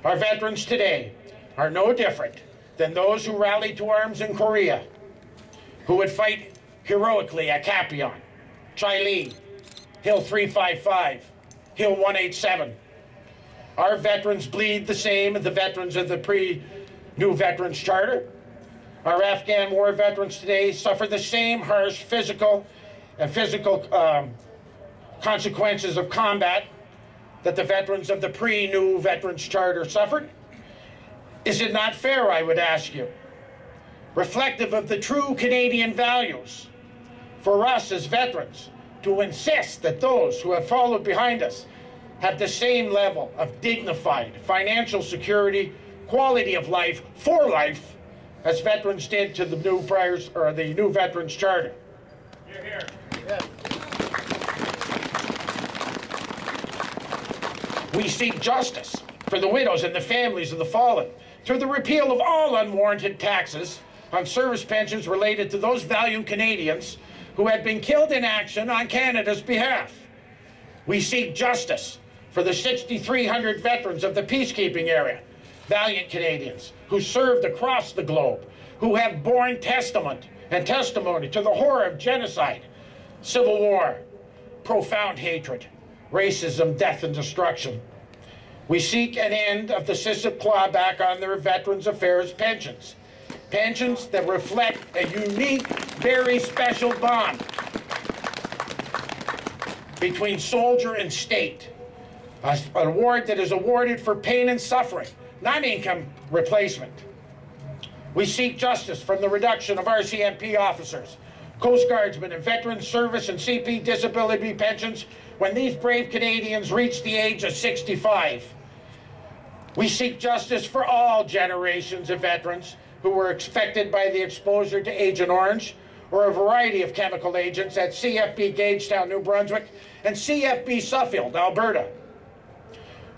Our veterans today are no different than those who rallied to arms in Korea, who would fight heroically at Capion, Chile, Hill 355, Hill 187. Our veterans bleed the same as the veterans of the pre-New Veterans Charter. Our Afghan war veterans today suffer the same harsh physical consequences of combat that the veterans of the pre-New Veterans Charter suffered. Is it not fair, I would ask you, reflective of the true Canadian values, for us as veterans to insist that those who have followed behind us have the same level of dignified financial security, quality of life, for life, as veterans did to the New Veterans Charter? Hear, hear. Yeah. We seek justice for the widows and the families of the fallen through the repeal of all unwarranted taxes on service pensions related to those valiant Canadians who had been killed in action on Canada's behalf. We seek justice for the 6,300 veterans of the peacekeeping area, valiant Canadians who served across the globe, who have borne testimony to the horror of genocide, civil war, profound hatred, racism, death, and destruction. We seek an end of the systemic clawback on their Veterans Affairs pensions. Pensions that reflect a unique, very special bond between soldier and state. An award that is awarded for pain and suffering, not income replacement. We seek justice from the reduction of RCMP officers, Coast Guardsmen, and veteran service and CP disability pensions when these brave Canadians reach the age of 65. We seek justice for all generations of veterans who were affected by the exposure to Agent Orange or a variety of chemical agents at CFB Gagetown, New Brunswick, and CFB Suffield, Alberta.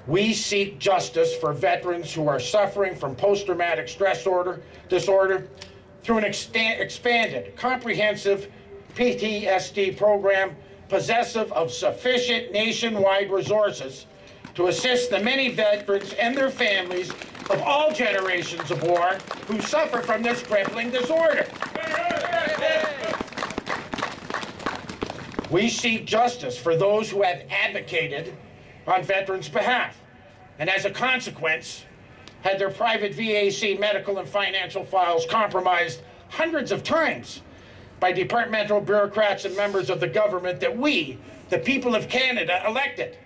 We seek justice for veterans who are suffering from post-traumatic stress disorder through an expanded, comprehensive PTSD program possessive of sufficient nationwide resources to assist the many veterans and their families of all generations of war who suffer from this crippling disorder. We seek justice for those who have advocated on veterans' behalf, and as a consequence, had their private VAC medical and financial files compromised hundreds of times by departmental bureaucrats and members of the government that we, the people of Canada, elected.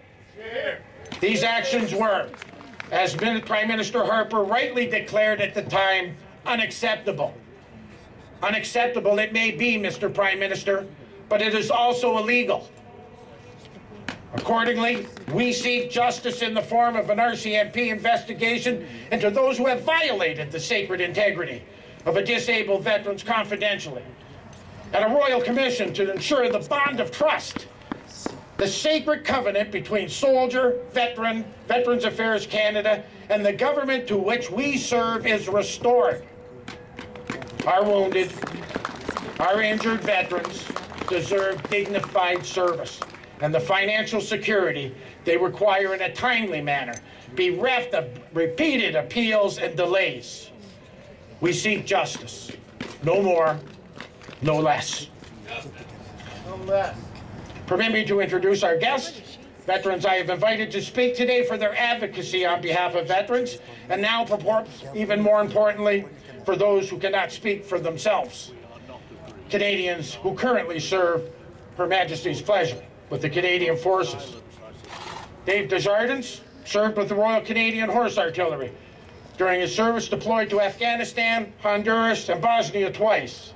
These actions were, as Prime Minister Harper rightly declared at the time, unacceptable. Unacceptable it may be, Mr. Prime Minister, but it is also illegal. Accordingly, we seek justice in the form of an RCMP investigation into those who have violated the sacred integrity of a disabled veterans confidentially, and a royal commission to ensure the bond of trust, the sacred covenant between soldier, veteran, Veterans Affairs Canada, and the government to which we serve is restored. Our wounded, our injured veterans deserve dignified service and the financial security they require in a timely manner, bereft of repeated appeals and delays. We seek justice, no more, no less. No less. Permit me to introduce our guests, veterans I have invited to speak today for their advocacy on behalf of veterans, and now purports, even more importantly, for those who cannot speak for themselves. Canadians who currently serve Her Majesty's pleasure with the Canadian Forces. Dave Desjardins served with the Royal Canadian Horse Artillery during his service deployed to Afghanistan, Honduras, and Bosnia twice.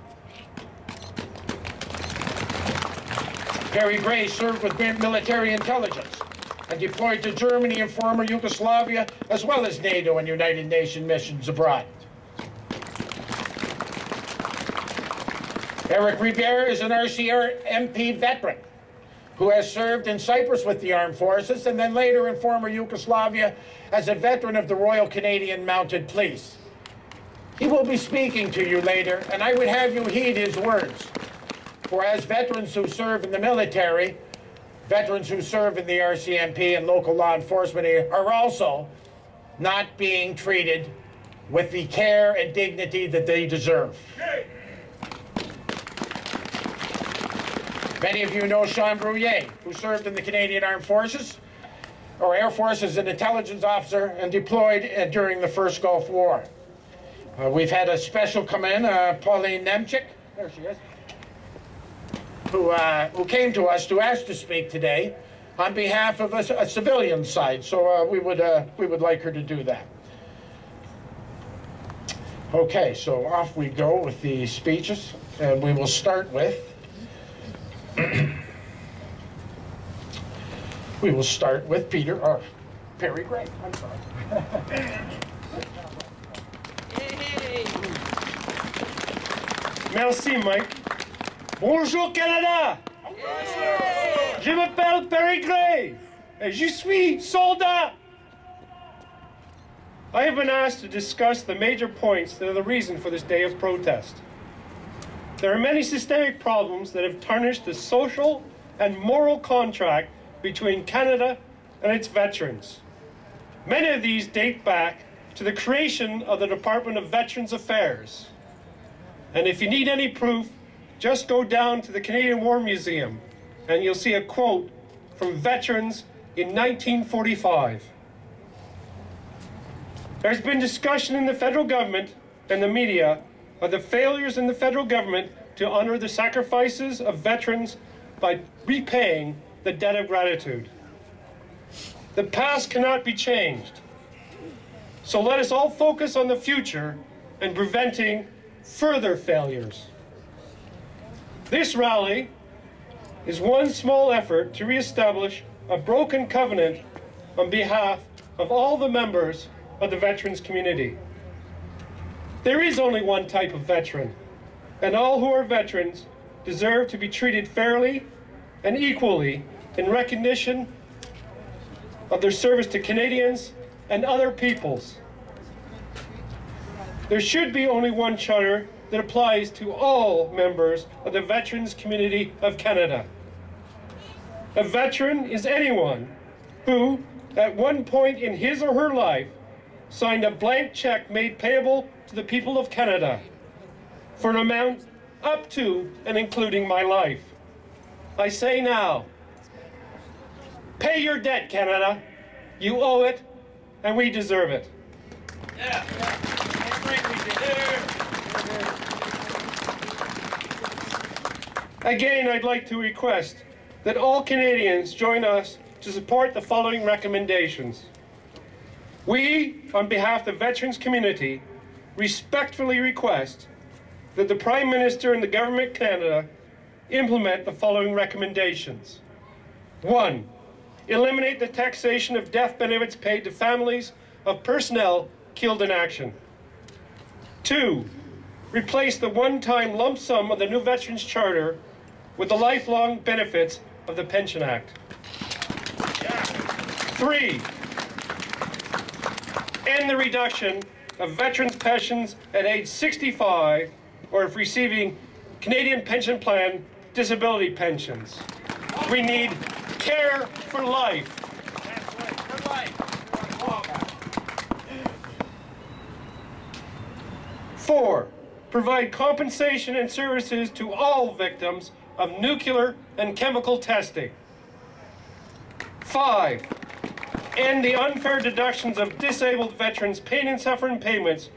Perry Gray served with military intelligence and deployed to Germany and former Yugoslavia, as well as NATO and United Nations missions abroad. Eric Ribier is an RCMP veteran who has served in Cyprus with the armed forces and then later in former Yugoslavia as a veteran of the Royal Canadian Mounted Police. He will be speaking to you later, and I would have you heed his words. For as veterans who serve in the military, veterans who serve in the RCMP and local law enforcement are also not being treated with the care and dignity that they deserve. Many of you know Sean Brouillet, who served in the Canadian Armed Forces, or Air Force, as an intelligence officer and deployed during the First Gulf War. We've had a special come in, Pauline Nemchik, there she is, who came to us to ask to speak today on behalf of a civilian side. So we would like her to do that. Okay, so off we go with the speeches, and we will start with Perry Gray. I'm sorry. Merci, Mike. Bonjour, Canada. Bonjour. Je m'appelle Perry Gray, et je suis soldat. I have been asked to discuss the major points that are the reason for this day of protest. There are many systemic problems that have tarnished the social and moral contract between Canada and its veterans. Many of these date back to the creation of the Department of Veterans Affairs. And if you need any proof, just go down to the Canadian War Museum and you'll see a quote from veterans in 1945. There's been discussion in the federal government and the media of the failures in the federal government to honor the sacrifices of veterans by repaying the debt of gratitude. The past cannot be changed. So let us all focus on the future and preventing further failures. This rally is one small effort to reestablish a broken covenant on behalf of all the members of the veterans community. There is only one type of veteran, and all who are veterans deserve to be treated fairly and equally in recognition of their service to Canadians and other peoples. There should be only one charter that applies to all members of the veterans community of Canada. A veteran is anyone who, at one point in his or her life, signed a blank check made payable to the people of Canada for an amount up to and including my life. I say now, pay your debt, Canada. You owe it, and we deserve it. Yeah. Again, I'd like to request that all Canadians join us to support the following recommendations. We, on behalf of the veterans community, respectfully request that the Prime Minister and the Government of Canada implement the following recommendations. 1. Eliminate the taxation of death benefits paid to families of personnel killed in action. 2. Replace the one-time lump sum of the new Veterans Charter with the lifelong benefits of the Pension Act. 3. End the reduction of veterans' pensions at age 65 or if receiving Canadian Pension Plan disability pensions. We need care for life. 4. Provide compensation and services to all victims of nuclear and chemical testing. 5. End the unfair deductions of disabled veterans' pain and suffering payments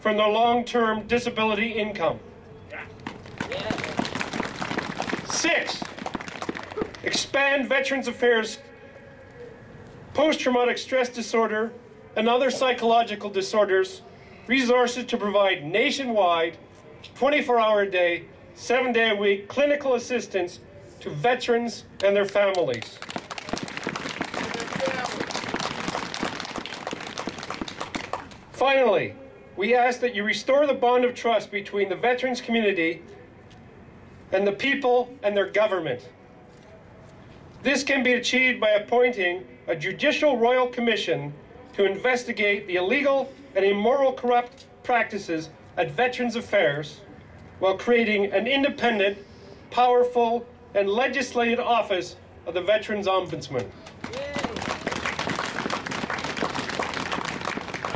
from their long-term disability income. 6. Expand Veterans Affairs post-traumatic stress disorder and other psychological disorders resources to provide nationwide, 24-hour-a-day, 7-day-a-week clinical assistance to veterans and their families. Finally, we ask that you restore the bond of trust between the veterans community and the people and their government. This can be achieved by appointing a judicial royal commission to investigate the illegal and immoral corrupt practices at Veterans Affairs while creating an independent, powerful, and legislated office of the Veterans Ombudsman.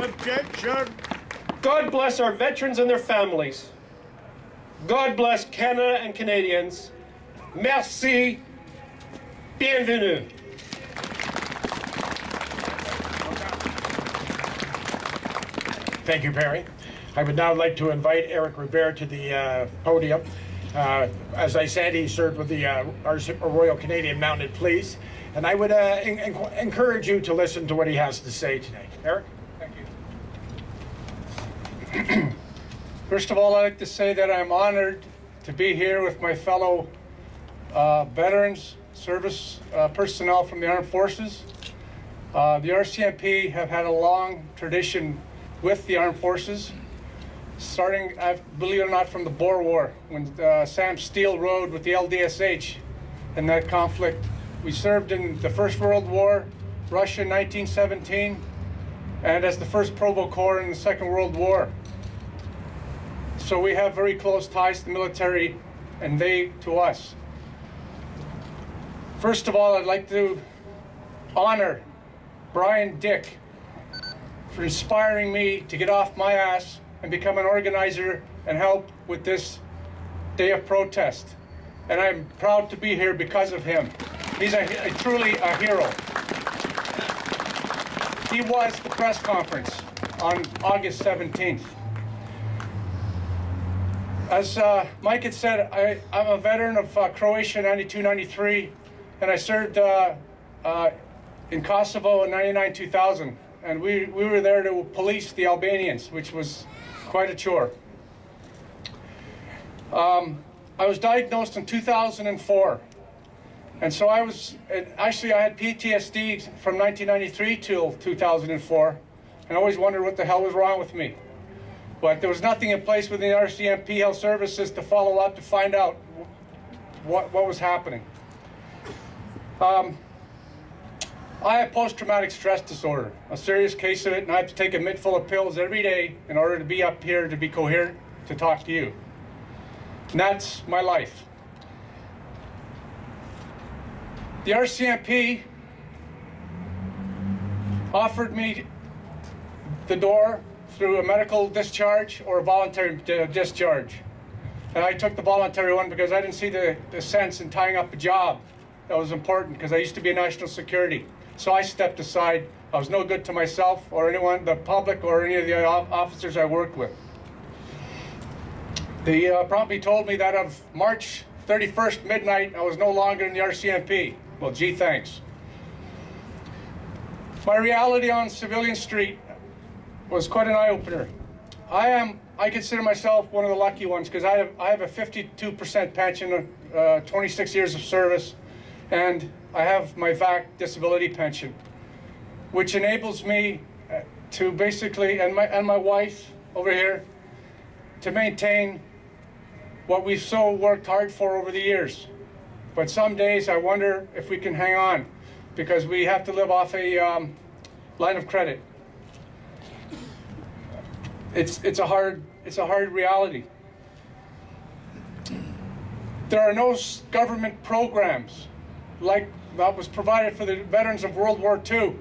Objection. God bless our veterans and their families. God bless Canada and Canadians. Merci. Bienvenue. Thank you, Perry. I would now like to invite Eric Rivera to the podium. As I said, he served with the Royal Canadian Mounted Police, and I would encourage you to listen to what he has to say today. Eric? Thank you. First of all, I'd like to say that I'm honored to be here with my fellow veterans, service personnel from the Armed Forces. The RCMP have had a long tradition with the Armed Forces, starting, believe it or not, from the Boer War, when Sam Steele rode with the LDSH in that conflict. We served in the First World War, Russia in 1917, and as the 1st Provo Corps in the Second World War. So we have very close ties to the military, and they to us. First of all, I'd like to honor Brian Dick for inspiring me to get off my ass and become an organizer and help with this day of protest. And I'm proud to be here because of him. He's truly a hero. He was the press conference on August 17th. As Mike had said, I'm a veteran of Croatia 92-93, and I served in Kosovo in 99-2000. And we were there to police the Albanians, which was quite a chore. I was diagnosed in 2004. And so I had PTSD from 1993 till 2004. And I always wondered what the hell was wrong with me. But there was nothing in place within the RCMP Health Services to follow up to find out what was happening. I have post-traumatic stress disorder, a serious case of it, and I have to take a mitt full of pills every day in order to be up here, to be coherent, to talk to you. And that's my life. The RCMP offered me the door through a medical discharge or a voluntary discharge. And I took the voluntary one because I didn't see the sense in tying up a job that was important, because I used to be in national security. So I stepped aside. I was no good to myself or anyone, the public, or any of the officers I worked with. They promptly told me that of March 31st midnight, I was no longer in the RCMP. Well, gee, thanks. My reality on civilian street was quite an eye-opener. I consider myself one of the lucky ones, because I have a 52% pension, 26 years of service, and I have my VAC disability pension, which enables me to basically, and my wife over here, to maintain what we've so worked hard for over the years. But some days I wonder if we can hang on, because we have to live off a line of credit. It's a hard reality. There are no government programs like that was provided for the veterans of World War II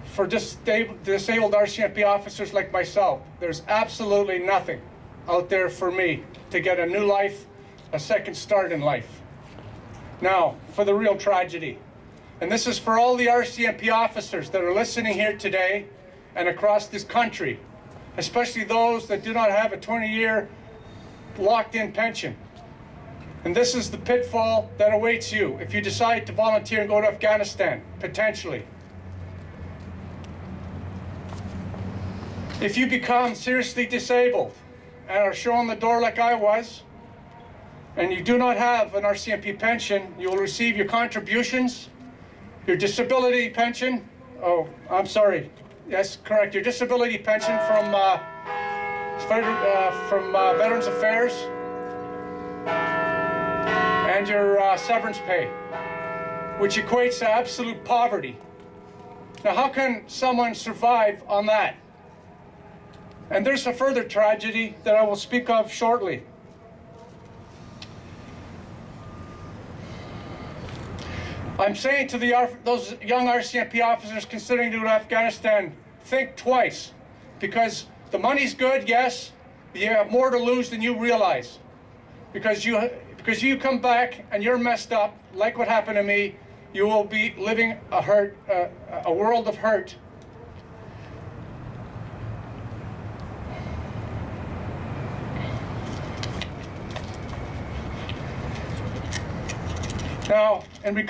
for disabled RCMP officers like myself. There's absolutely nothing out there for me to get a new life, a second start in life. Now, for the real tragedy. And this is for all the RCMP officers that are listening here today and across this country, especially those that do not have a 20-year locked-in pension. And this is the pitfall that awaits you if you decide to volunteer and go to Afghanistan, potentially. If you become seriously disabled and are shown the door like I was, and you do not have an RCMP pension, you will receive your contributions, your disability pension, oh, I'm sorry, yes, correct, your disability pension from Veterans Affairs, and your severance pay, which equates to absolute poverty. Now, how can someone survive on that? And there's a further tragedy that I will speak of shortly. I'm saying to those young RCMP officers considering to go to Afghanistan, think twice, because the money's good, yes, but you have more to lose than you realize. Because you come back and you're messed up, like what happened to me, you will be living a world of hurt. Now, in regard